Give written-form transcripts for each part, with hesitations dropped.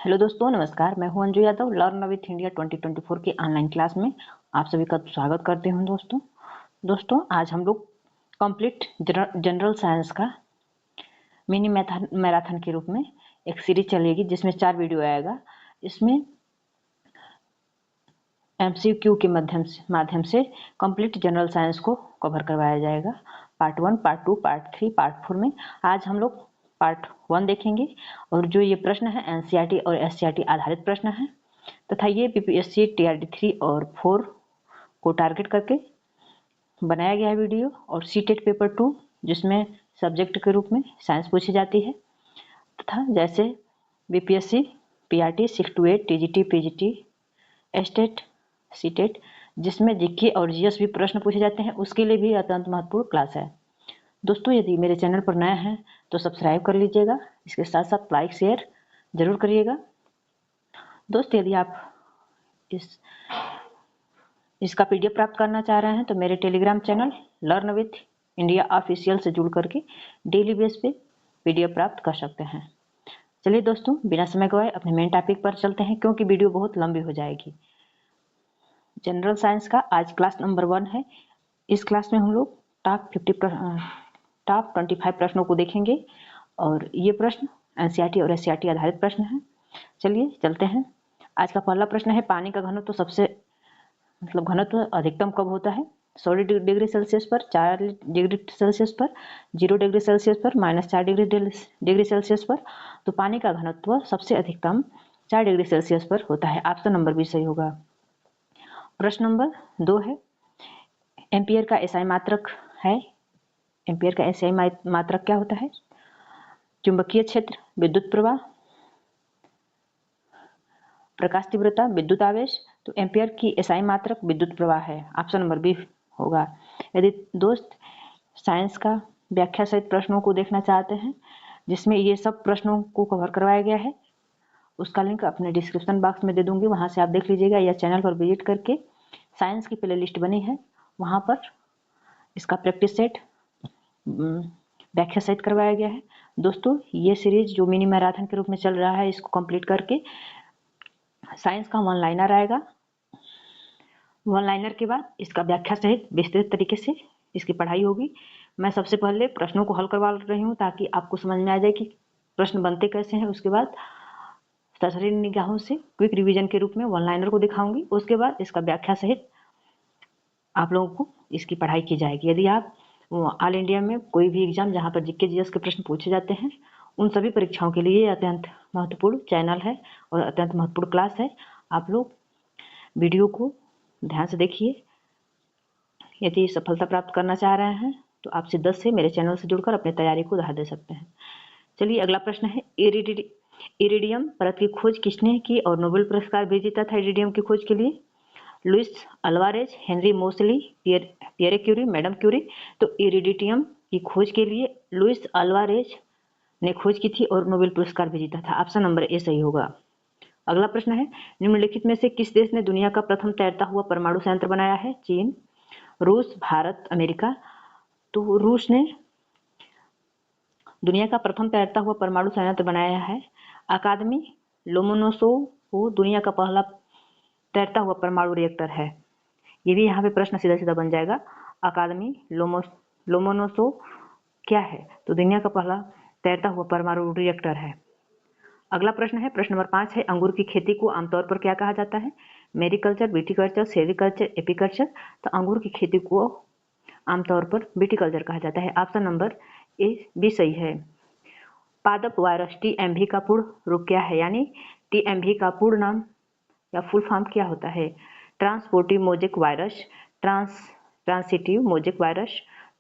Hello दोस्तों, नमस्कार। मैं हूं Anju Yadav. Learn with India 2024 की ऑनलाइन क्लास में आप सभी का स्वागत करती हूं। दोस्तों आज हम लोग कंप्लीट जनरल साइंस का मिनी मैराथन के रूप में एक सीरीज चलेगी जिसमें 4 वीडियो आएगा। इसमें MCQ के माध्यम से कंप्लीट जनरल साइंस को कवर करवाया जाएगा। पार्ट 1, पार्ट 2, पार्ट 3, पार्ट 4 में आज हम लोग पार्ट 1 देखेंगे और जो ये प्रश्न है NCERT और SCERT आधारित प्रश्न है तथा ये PPSC TRD 3 और 4 को टारगेट करके बनाया गया है वीडियो। और CTET पेपर 2 जिसमें सब्जेक्ट के रूप में साइंस पूछी जाती है तथा जैसे BPSC PRT 6 to 8 TGT PGT estate CTET जिसमें जीके और जीएस भी प्रश्न पूछे जाते हैं, उसके लिए भी अत्यंत महत्वपूर्ण क्लास है। दोस्तों यदि मेरे चैनल पर नए हैं तो सब्सक्राइब कर लीजिएगा, इसके साथ साथ लाइक शेयर जरूर करिएगा। दोस्त यदि आप इसका PDF प्राप्त करना चाह रहे हैं तो मेरे Telegram channel learn with India official से जुड़ करके डेली बेस पे PDF प्राप्त कर सकते हैं। चलिए दोस्तों बिना समय गवाए अपने मेन टॉपिक पर चलते हैं क्योंकि वीडियो बहुत लंबी हो जाएगी। जनरल साइंस का आज क्लास नंबर 1 है। इस क्लास में हम लोग टॉप 25 प्रश्नों को देखेंगे और ये प्रश्न NCERT और SCERT आधारित प्रश्न हैं। चलिए चलते हैं। आज का पहला प्रश्न है पानी का घनत्व घनत्व अधिकतम कब होता है? 100 डिग्री सेल्सियस पर, 4 डिग्री सेल्सियस पर, 0 डिग्री सेल्सियस पर, -4 डिग्री सेल्सियस पर। तो पानी का घनत्व सबसे अधिकतम 4 डिग्री सेल्सियस पर होता है। ऑप्शन नंबर बी सही होगा। प्रश्न नंबर 2 है एम्पियर का SI मात्रक है। एम्पियर का SI मात्रक क्या होता है? चुंबकीय क्षेत्र, विद्युत प्रवाह, प्रकाश तीव्रता, विद्युत आवेश। तो एम्पियर की SI मात्रक विद्युत प्रवाह है। ऑप्शन नंबर बी होगा। यदि दोस्त साइंस का व्याख्या सहित प्रश्नों को देखना चाहते हैं जिसमें ये सब प्रश्नों को कवर करवाया गया है, उसका लिंक अपने डिस्क्रिप्शन बॉक्स में दे दूंगी, वहां से आप देख लीजिएगा या चैनल पर विजिट करके साइंस की प्ले लिस्ट बनी है वहां पर इसका प्रैक्टिस सेट व्याख्या सहित करवाया गया है। दोस्तों ये सीरीज जो मिनी मैराथन के रूप में चल रहा है इसको कंप्लीट करके साइंस का 1 लाइनर आएगा। 1 लाइनर के बाद इसका व्याख्या सहित विस्तृत तरीके से इसकी पढ़ाई होगी। मैं सबसे पहले प्रश्नों को हल करवा रही हूँ ताकि आपको समझ में आ जाए कि प्रश्न बनते कैसे हैं। उसके बाद सरसरी निगाहों से क्विक रिवीजन के रूप में 1 लाइनर को दिखाऊंगी। उसके बाद इसका व्याख्या सहित आप लोगों को इसकी पढ़ाई की जाएगी। यदि आप ऑल इंडिया में कोई भी एग्जाम जहाँ पर जीके जीएस के प्रश्न पूछे जाते हैं उन सभी परीक्षाओं के लिए अत्यंत महत्वपूर्ण चैनल है और अत्यंत महत्वपूर्ण क्लास है। आप लोग वीडियो को ध्यान से देखिए। यदि सफलता प्राप्त करना चाह रहे हैं तो आप सीधे से मेरे चैनल से जुड़कर अपनी तैयारी को उधार दे सकते हैं। चलिए अगला प्रश्न है इरिडियम परत की खोज किसने की और नोबेल पुरस्कार भी जीता था इरिडियम की खोज के लिए? Luis Alvarez, Henry Moseley, Pierre Curie, madam Curie. तो इरिडियम की खोज के लिए लुइस अल्वारेज ने खोज की थी और नोबेल पुरस्कार भी जीता था। ऑप्शन नंबर ए सही होगा। अगला प्रश्न है निम्नलिखित में से किस देश ने दुनिया का प्रथम तैरता हुआ परमाणु संयंत्र बनाया है? चीन, रूस, भारत, अमेरिका। तो रूस ने दुनिया का प्रथम तैरता हुआ परमाणु संयंत्र बनाया है। अकादमी लोमोनोसोव वो दुनिया का पहला तैरता हुआ परमाणु रिएक्टर है। ये भी यहाँ पे प्रश्न सीधा सीधा बन जाएगा। अकादमी लोमोनोसोव क्या है? तो दुनिया का पहला तैरता हुआ परमाणु रिएक्टर है। अगला प्रश्न है प्रश्न नंबर 5 है अंगूर की खेती को आमतौर पर क्या कहा जाता है? Mariculture, viticulture, sericulture, apiculture. तो अंगूर की खेती को आमतौर पर विटिकल्चर कहा जाता है। ऑप्शन नंबर ए भी सही है। पादप वायरस TMV का पूर्ण रूप क्या है? यानी TMV का पूर्ण नाम या फुल फॉर्म क्या होता है? Transportive mosaic virus, transitive mosaic virus,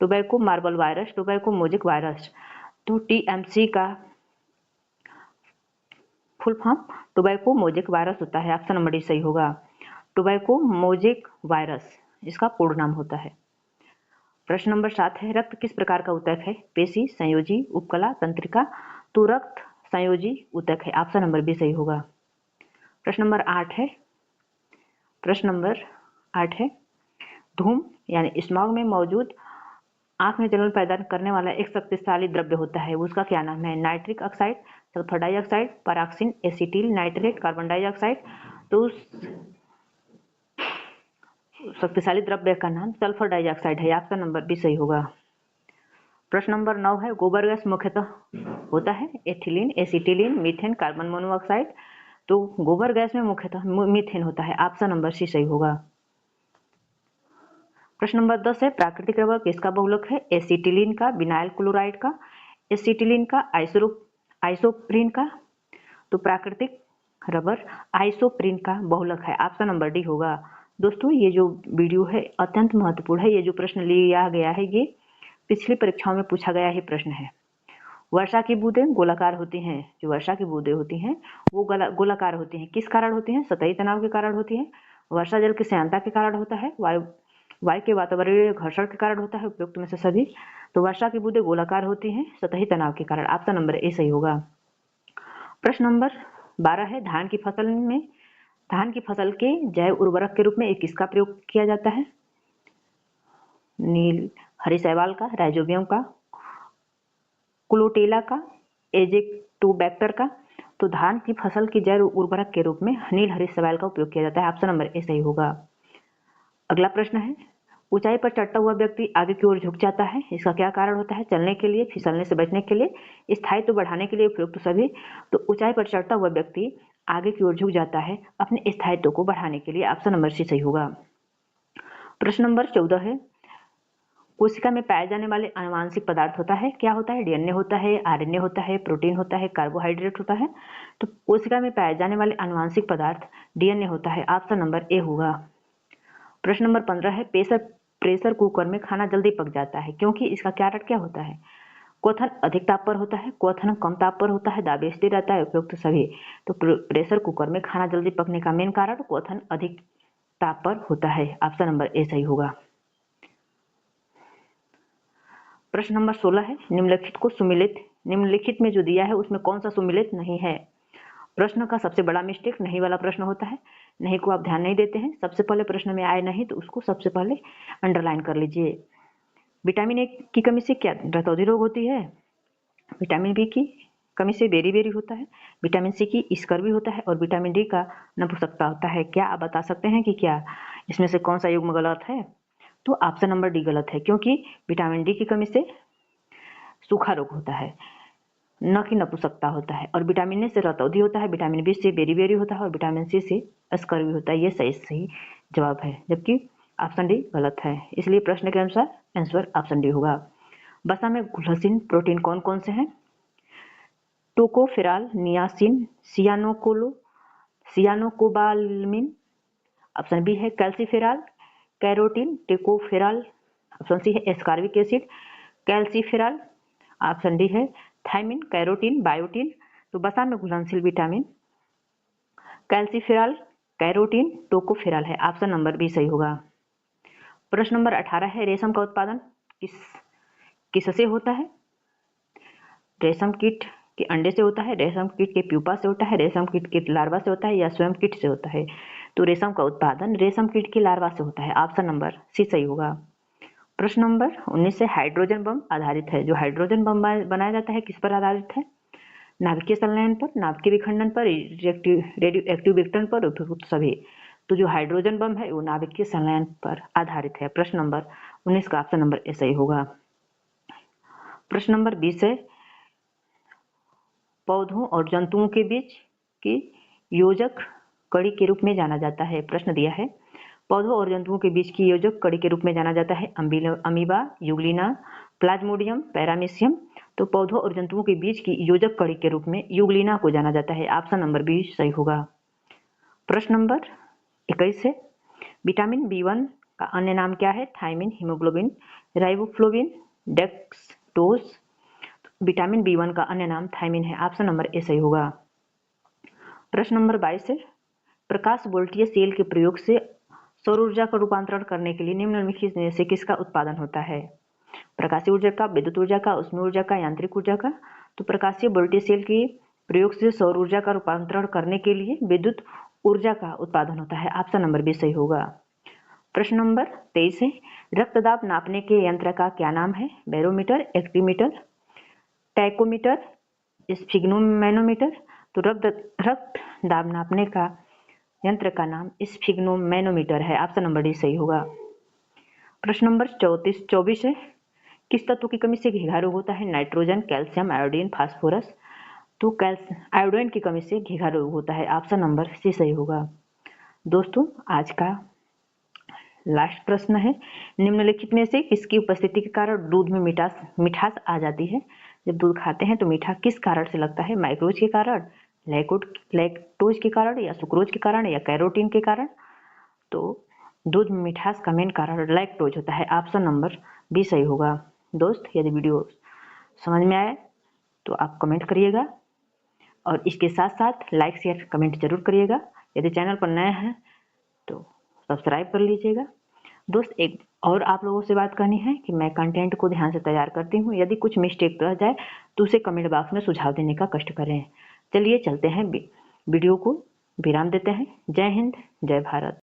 tobacco marble virus, tobacco mosaic virus. तो TMC का full form tobacco mosaic virus होता है। ऑप्शन नंबर डी सही होगा। टोबैको मोजेक वायरस इसका पूर्ण नाम होता है। प्रश्न नंबर 7 है रक्त किस प्रकार का ऊतक है? पेशी, संयोजी, उपकला, तंत्रिका। तो रक्त संयोजी ऊतक है। ऑप्शन नंबर बी सही होगा। प्रश्न नंबर 8 है धूम यानी स्मॉग में मौजूद आंख में जलन पैदा करने वाला एक शक्तिशाली द्रव्य होता है, उसका क्या नाम है? Nitric oxide, sulphur dioxide, paraxin, acetyl nitrate, carbon dioxide. तो उस शक्तिशाली द्रव्य का नाम सल्फर डाइऑक्साइड है। ऑप्शन नंबर बी सही होगा। प्रश्न नंबर 9 है, गोबर गैस मुख्यतः होता है ethylene, acetylene, methane, carbon monoxide. तो गोबर गैस में मुख्यतः मीथेन होता है। ऑप्शन नंबर सी सही होगा। प्रश्न नंबर 10 है, प्राकृतिक रबर किसका बहुलक है? एसिटिलीन का, विनाइल क्लोराइड का, एसिटिलीन का, आइसोप्रीन का। तो प्राकृतिक रबर आइसोप्रीन का बहुलक है। ऑप्शन नंबर डी होगा। दोस्तों, ये जो वीडियो है अत्यंत महत्वपूर्ण है। ये जो प्रश्न लिया गया है ये पिछली परीक्षाओं में पूछा गया ही प्रश्न है। वर्षा की बूंदें गोलाकार होती हैं। जो वर्षा की बूंदें होती हैं वो गोलाकार होती हैं। किस कारण होती हैं? सतही तनाव के कारण होती हैं, वर्षा जल की श्यानता के कारण होता है, वायु के वातावरणीय घर्षण के कारण होता है, उपयुक्त में से सभी। तो वर्षा की बूंदें गोलाकार होती हैं सतही तनाव के कारण। ऑप्शन नंबर ए सही होगा। प्रश्न नंबर 12 है, धान की फसल के जैव उर्वरक के रूप में एक किसका प्रयोग किया जाता है? नील हरी शैवाल का, राइजोबियम का, क्लोटेला का, एजेक्टोबैक्टर का। तो धान की फसल की जैव उर्वरक के रूप में नील हरी शैवाल का उपयोग किया जाता है। ऑप्शन नंबर ए सही होगा। अगला प्रश्न है, ऊंचाई पर चढ़ता हुआ व्यक्ति आगे की ओर झुक जाता है, इसका क्या कारण होता है? चलने के लिए, फिसलने से बचने के लिए, स्थायित्व बढ़ाने के लिए, उपयुक्त सभी। तो ऊंचाई पर चढ़ता हुआ व्यक्ति आगे की ओर झुक जाता है अपने स्थायित्व को बढ़ाने के लिए। ऑप्शन नंबर सी सही होगा। प्रश्न नंबर 14 है, कोशिका में पाए जाने वाले आनुवांशिक पदार्थ होता है, क्या होता है? डीएनए होता है, आरएनए होता है, प्रोटीन होता है, कार्बोहाइड्रेट होता है। तो कोशिका में पाए जाने वाले आनुवांशिक पदार्थ डीएनए होता है। ऑप्शन नंबर ए होगा। प्रश्न नंबर 15 है, प्रेशर कुकर में खाना जल्दी पक जाता है क्योंकि इसका कारण क्या होता है? क्वथन अधिक ताप पर होता है, क्वथन कम ताप पर होता है, दाब स्थिर रहता है, उपयुक्त सभी। तो प्रेशर कुकर में खाना जल्दी पकने का मेन कारण क्वथन अधिक ताप पर होता है। ऑप्शन नंबर ए सही होगा। प्रश्न नंबर 16 है, निम्नलिखित में जो दिया है उसमें कौन सा सुमिलित नहीं है? प्रश्न का सबसे बड़ा मिस्टेक नहीं वाला प्रश्न होता है। नहीं को आप ध्यान नहीं देते हैं। सबसे पहले प्रश्न में आए नहीं तो उसको सबसे पहले अंडरलाइन कर लीजिए। विटामिन ए की कमी से क्या रतौंधी रोग होती है? विटामिन बी की कमी से बेरी होता है, विटामिन सी की स्कर्वी होता है और विटामिन डी का नपुंसकता होता है। क्या आप बता सकते हैं कि क्या इसमें से कौन सा युग्म गलत है? तो ऑप्शन नंबर डी गलत है, क्योंकि विटामिन डी की कमी से सूखा रोग होता है, न कि नपुंसकता होता है। और विटामिन ए से रतौंधी होता है, विटामिन बी से बेरी होता है और विटामिन सी से स्कर्वी होता है। ये सही जवाब है, जबकि ऑप्शन डी गलत है। इसलिए प्रश्न के अनुसार आंसर ऑप्शन डी होगा। वसा में घुलनशील प्रोटीन कौन कौन से हैं? Tocopherol, niacin, cyanocobalamin. Option B है calciferol, carotene, tocopherol. Option C है ascorbic acid, calciferol. Option D है थायमिन, कैरोटीन, बायोटीन। तो वसा में घुलनशील विटामिन कैल्सीफेरॉल, कैरोटीन, टोकोफेरॉल है। ऑप्शन नंबर बी सही होगा। प्रश्न नंबर 18 है, रेशम का उत्पादन किससे होता है? रेशम कीट के अंडे से होता है, रेशम कीट के प्यूपा से होता है, रेशम कीट के लार्वा से होता है, या स्वयं कीट से होता है? तो रेशम का उत्पादन रेशम कीट के लार्वा से होता है। ऑप्शन नंबर सी सही होगा। प्रश्न नंबर 19 से हाइड्रोजन बम आधारित है। जो हाइड्रोजन बम बनाया जाता है किस पर आधारित है? नाभिकीय संलयन पर, नाभिकीय विखंडन पर, रेडियो एक्टिव विघटन पर, उपयुक्त सभी। तो जो हाइड्रोजन बम है वो नाभिकीय संलयन पर आधारित है। प्रश्न नंबर 19 का ऑप्शन नंबर ए सही होगा। प्रश्न नंबर 20 है, पौधों और जंतुओं के बीच की योजक कड़ी के रूप में जाना जाता है। प्रश्न दिया है, पौधों और जंतुओं के बीच की योजक कड़ी के रूप में जाना जाता है अमीबा, यूग्लिना, प्लाज्मोडियम, पैरामीशियम। तो पौधों और जंतुओं के बीच की योजक कड़ी के रूप में यूग्लिना को जाना जाता है। ऑप्शन नंबर बी सही होगा। प्रश्न नंबर 21 है, विटामिन B1 का अन्य नाम क्या है? Thiamine, haemoglobin, riboflavin, dextrose. Vitamin B1 का अन्य नाम थायमिन है। ऑप्शन नंबर ए सही होगा। प्रश्न नंबर 22 है, प्रकाश वोल्टीय सेल के प्रयोग से सौर ऊर्जा का रूपांतरण करने के लिए निम्नलिखित में से किसका उत्पादन होता है? प्रकाशीय ऊर्जा का, विद्युत ऊर्जा का, उष्मीय ऊर्जा का, यांत्रिक ऊर्जा का। तो प्रकाशीय वोल्टीय सेल के प्रयोग से सौर ऊर्जा का रूपांतरण करने के लिए विद्युत ऊर्जा का उत्पादन होता है। ऑप्शन नंबर बी सही होगा। प्रश्न नंबर 23 है, रक्तदाब नापने के यंत्र का क्या नाम है? बैरोमीटर, एक्टीमीटर, टैकोमीटर, स्फिग्नोमैनोमीटर, तो रक्त दाब नापने का यंत्र का नाम स्फिग्नोमैनोमीटर है। ऑप्शन नंबर डी सही होगा। प्रश्न नंबर 24 है, किस तत्व की कमी से घीघा रोग होता है? Nitrogen, calcium, iodine, phosphorus. तो आयोडीन की कमी से घीघा रोग होता है। ऑप्शन नंबर सी सही होगा। दोस्तों, आज का लास्ट प्रश्न है, निम्नलिखित में से किसकी उपस्थिति के कारण दूध में मिठास आ जाती है? जब दूध खाते हैं तो मीठा किस कारण से लगता है? माइक्रोज के कारण, लैक्टोज के कारण, या सुक्रोज के कारण, या कैरोटीन के कारण? तो दूध में मिठास का मेन कारण लैक्टोज होता है। ऑप्शन नंबर बी सही होगा। दोस्त, यदि वीडियो समझ में आए तो आप कमेंट करिएगा और इसके साथ साथ लाइक शेयर कमेंट जरूर करिएगा। यदि चैनल पर नए हैं तो सब्सक्राइब कर लीजिएगा। दोस्त, एक और आप लोगों से बात करनी है कि मैं कंटेंट को ध्यान से तैयार करती हूँ। यदि कुछ मिस्टेक रह जाए तो उसे कमेंट बॉक्स में सुझाव देने का कष्ट करें। चलिए चलते हैं, वीडियो को विराम देते हैं। जय हिंद, जय भारत।